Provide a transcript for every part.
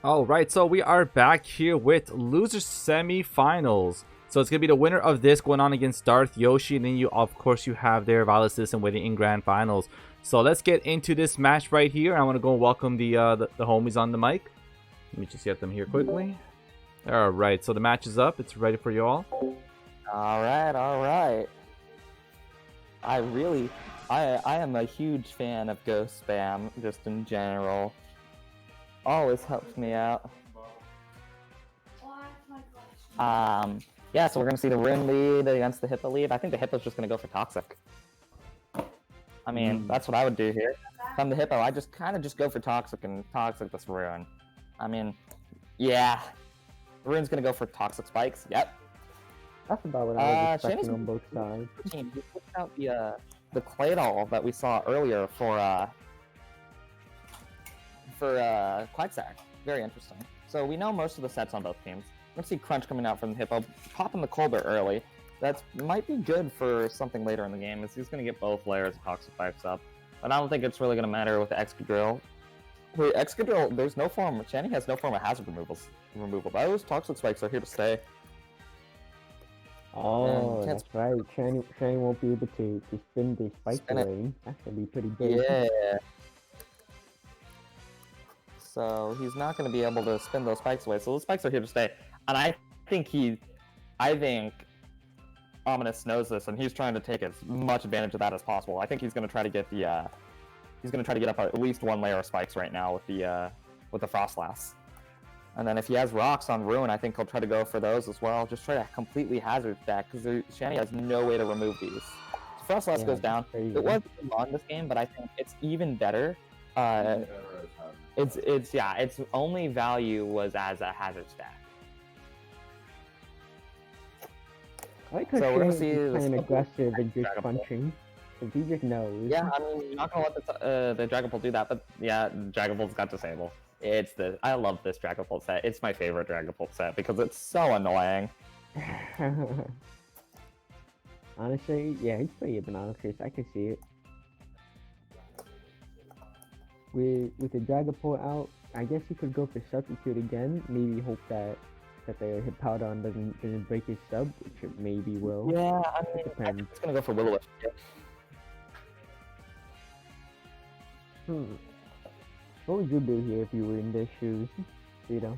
All right, so we are back here with loser semifinals. So it's gonna be the winner of this going on against Darth Yoshi, and then you, of course, you have their Violet Citizen waiting in grand finals. So let's get into this match right here. I want to go welcome the homies on the mic. Let me just get them here quickly. All right, so the match is up. It's ready for you all. All right. I am a huge fan of Ghost Spam, just in general. Always helps me out. Yeah, so we're gonna see the Rin lead against the Hippo lead. I think the Hippo's just gonna go for Toxic. I mean, that's what I would do here. If I'm the Hippo, I just kind of just go for Toxic and Toxic this Ruin. I mean, yeah. Ruin's gonna go for Toxic Spikes. Yep. That's about what I was expecting Shani's on both sides. He put out the clay doll that we saw earlier for Quagsire. Very interesting. So we know most of the sets on both teams. Let's see Crunch coming out from the Hippo, popping the Colbert early. That might be good for something later in the game, as he's going to get both layers of Toxic Spikes up. But I don't think it's really going to matter with the Excadrill. Wait, Excadrill, there's no form. Shani has no form of hazard removal. Those Toxic Spikes are here to stay. Oh, that's right. Shani won't be able to spin the spike away. That's going to be pretty big. Yeah. So he's not going to be able to spin those spikes away. So those spikes are here to stay. And I think Ominous knows this, and he's trying to take as much advantage of that as possible. I think he's going to try to get up at least one layer of spikes right now with the Frostlass. And then if he has rocks on Ruin, I think he'll try to go for those as well. Just try to completely hazard stack, because Shani has no way to remove these. So Frostlass goes down. It was on this game, but I think it's even better. Its only value was as a hazard stack. I like how So we're gonna Shani's see playing aggressive and just punching. Because he just knows. Yeah, I mean, you're not gonna let the Dragapult do that, but yeah, Dragapult's got Disable. I love this Dragapult set. It's my favorite Dragapult set because it's so annoying. Honestly, yeah, he's pretty obnoxious. I can see it. With the Dragapult out, I guess he could go for Substitute again. Maybe hope that the Hippowdon doesn't break his sub, which it maybe will. Yeah, I mean, I think it's gonna go for Will-O-Wisp. What would you do here if you were in their shoes, Vito?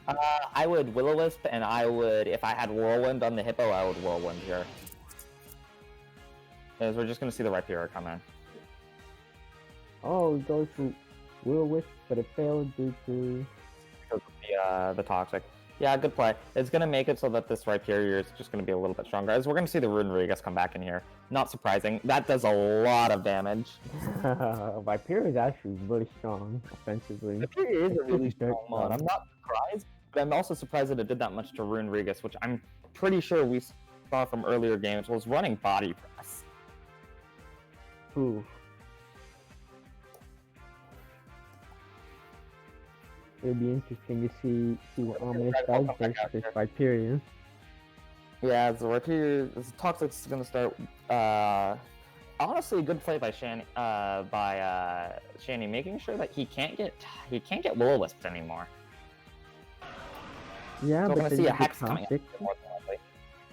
I would Will-O-Wisp, and if I had Whirlwind on the Hippo, I would Whirlwind here. Because we're just gonna see the Rhyperior come in. Oh, it goes to Will-O-Wisp, but it failed due to... Because of the Toxic. Yeah, good play. It's going to make it so that this Rhyperior is just going to be a little bit stronger. As we're going to see the Rune Regas come back in here. Not surprising. That does a lot of damage. Rhyperior is actually really strong offensively. Rhyperior is a really strong mod. I'm not surprised, but I'm also surprised that it did that much to Rune Regas, which I'm pretty sure we saw from earlier games was running Body Press. Ooh. It'll be interesting to see what Ominous does versus this Rhyperior. Yeah, the Rhyperior, this Toxic's gonna start. Honestly, a good play by Shani, making sure that he can't get Will-O-Wisp anymore. Yeah, so but we're gonna see a Hex Toxic. coming in more than likely.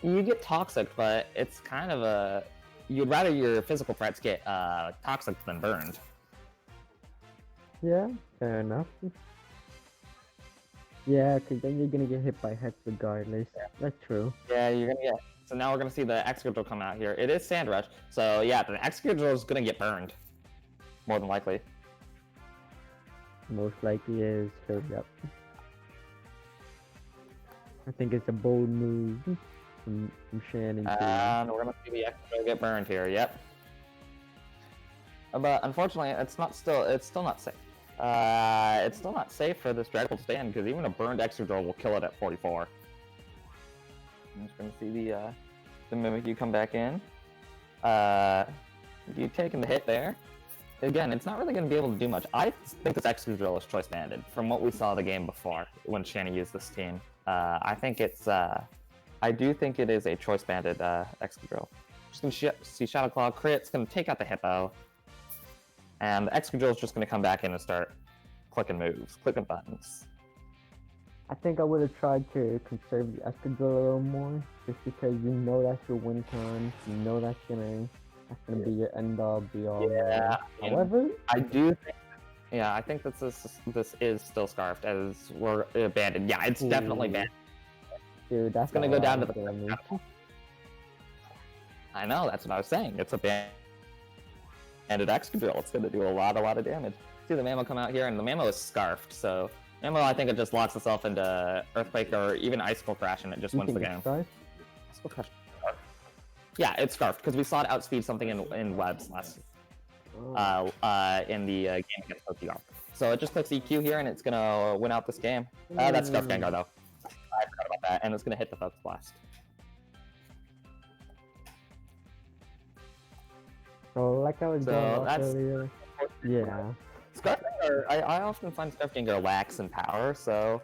You get Toxic, but it's kind of you'd rather your physical threats get Toxic than burned. Yeah, fair enough. Yeah, because then you're gonna get hit by Hex regardless. Yeah. That's true. Yeah, you're gonna get. So now we're gonna see the Excadrill come out here. It is Sand Rush, so yeah, the Excadrill is gonna get burned. More than likely. Most likely is. So, yep. I think it's a bold move from Shannon. And we're gonna see the Excadrill get burned here. Yep. But unfortunately, it's still not safe. It's still not safe for this Dragapult to stand because even a burned Excadrill will kill it at 44. I'm just gonna see the Mimikyu come back in. You taking the hit there? Again, it's not really gonna be able to do much. I think this Excadrill is choice banded from what we saw the game before when Shani used this team. I do think it is a choice banded Excadrill. Just gonna see Shadow Claw crit. It's gonna take out the Hippo. And the Excadrill is just going to come back in and start clicking moves, clicking buttons. I think I would have tried to conserve the Escadrille a little more, just because you know that's your win con. You know that's gonna be your end all be all. Yeah, However, I do think. Yeah, I think that this is still scarfed as we're abandoned. Yeah, it's definitely banned. dude, that's It's gonna go down to the. damage. I know, that's what I was saying. It's a banded Excadrill. It's gonna do a lot of damage. See the Mammo come out here, and the Mammo is scarfed, so Mammo, I think it just locks itself into Earthquake or even Icicle Crash, and it just wins the game. Icicle Crash. Yeah, it's scarfed because we saw it outspeed something in webs last in the game against Pokemon. So it just clicks EQ here, and it's gonna win out this game. That's Scarf Gengar though. I forgot about that, and it's gonna hit the Focus Blast. So like I was going off earlier, yeah. Scarf Gengar, I often find Scarf Gengar lacks in power, so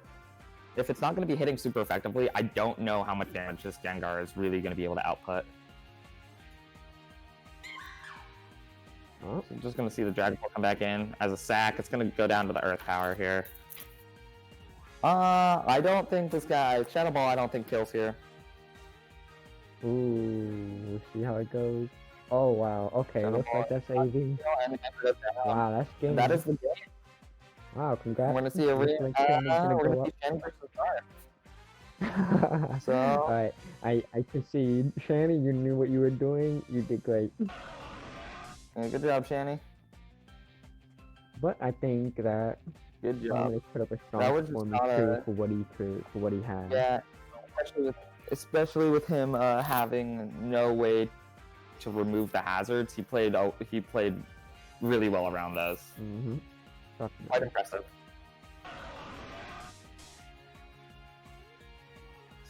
if it's not going to be hitting super effectively, I don't know how much damage this Gengar is really going to be able to output. So I'm just going to see the Dragon Ball come back in as a sack. It's going to go down to the Earth Power here. I don't think this guy, Shadow Ball, I don't think kills here. Ooh, we'll see how it goes. Oh wow, okay, looks like that's saving. Wow, that's game. That is the game. Wow, congrats. We're going to see a we're going to see Shanny versus Dark. So alright, I concede. Shanny, you knew what you were doing. You did great. Yeah, good job, Shanny. But I think that good job. Shanny put up a strong performance too for what he had. Yeah, especially with him having no way to remove the hazards. He played really well around those. Quite impressive.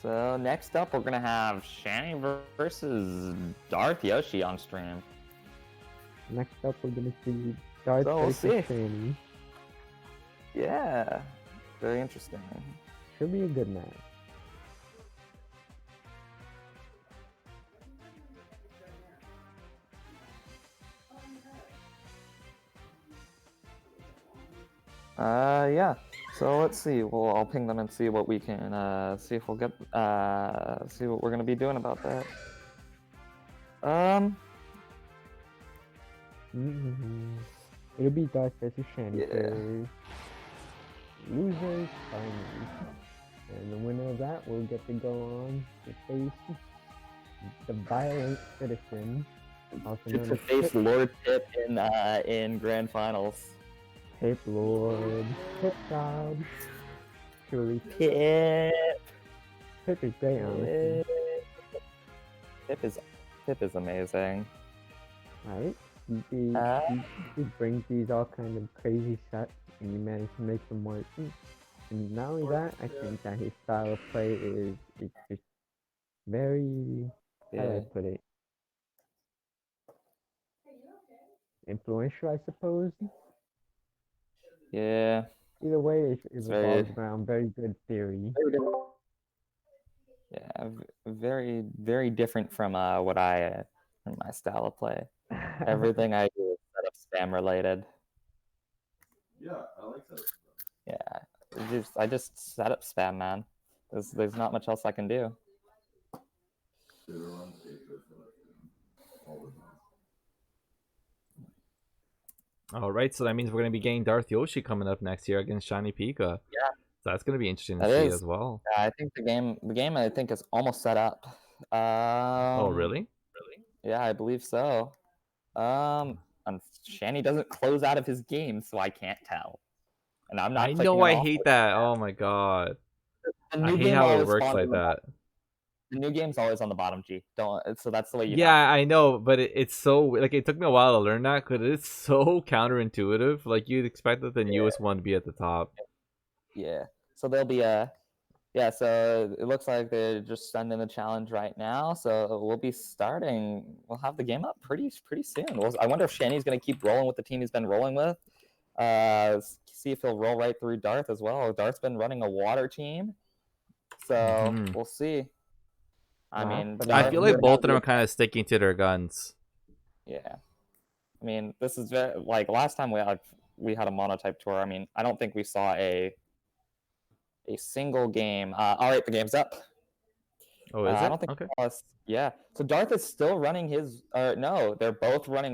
So next up, we're gonna have Shanny versus Darth Yoshi on stream. Next up, we're gonna see Darth versus Shanny. Yeah, very interesting. Should be a good match. Yeah. So let's see. Well, I'll ping them and see what we can see if we'll get see what we're gonna be doing about that. It'll be Darth versus Shanny for losers finally, and the winner of that will get to go on to face the Violent Citizen, also known to face Lord Pip in Grand Finals. Pip Lord, Pip God, truly Pip. Pip is great, honestly. Pip is amazing. Right? He brings these all kind of crazy sets, and you manage to make them work. And not only that, I think that his style of play is just very, how do I put it? Influential, I suppose. Yeah. Either way, it revolves around very good theory. Yeah, very, very different from what from my style of play. Everything I do is setup spam related. Yeah, I like setup spam. Yeah, I just setup spam, man. There's not much else I can do. Alright, so that means we're going to be getting Darth Yoshi coming up next year against Shanipika. Yeah. So that's going to be interesting to see as well. Yeah, I think the game I think is almost set up. Oh, really? Yeah, I believe so. And Shanny doesn't close out of his game, so I can't tell. And I'm not. I know, I hate that. Oh my god. I hate how it works like that. The new game's always on the bottom, G. So that's the way you. Yeah, I know, but it's so like it took me a while to learn that because it's so counterintuitive. Like you'd expect that the newest one to be at the top. Yeah. So there'll be yeah. So it looks like they're just sending the challenge right now. So we'll be starting. We'll have the game up pretty soon. I wonder if Shanny's gonna keep rolling with the team he's been rolling with. See if he'll roll right through Darth as well. Darth's been running a water team, so we'll see. I mean, I feel like both of them are kind of sticking to their guns. Yeah, I mean, this is very, like last time we had a Monotype tour. I mean, I don't think we saw a a single game. All right, the game's up. Oh, is it? I don't think Okay. yeah. So Darth is still running his. No, they're both running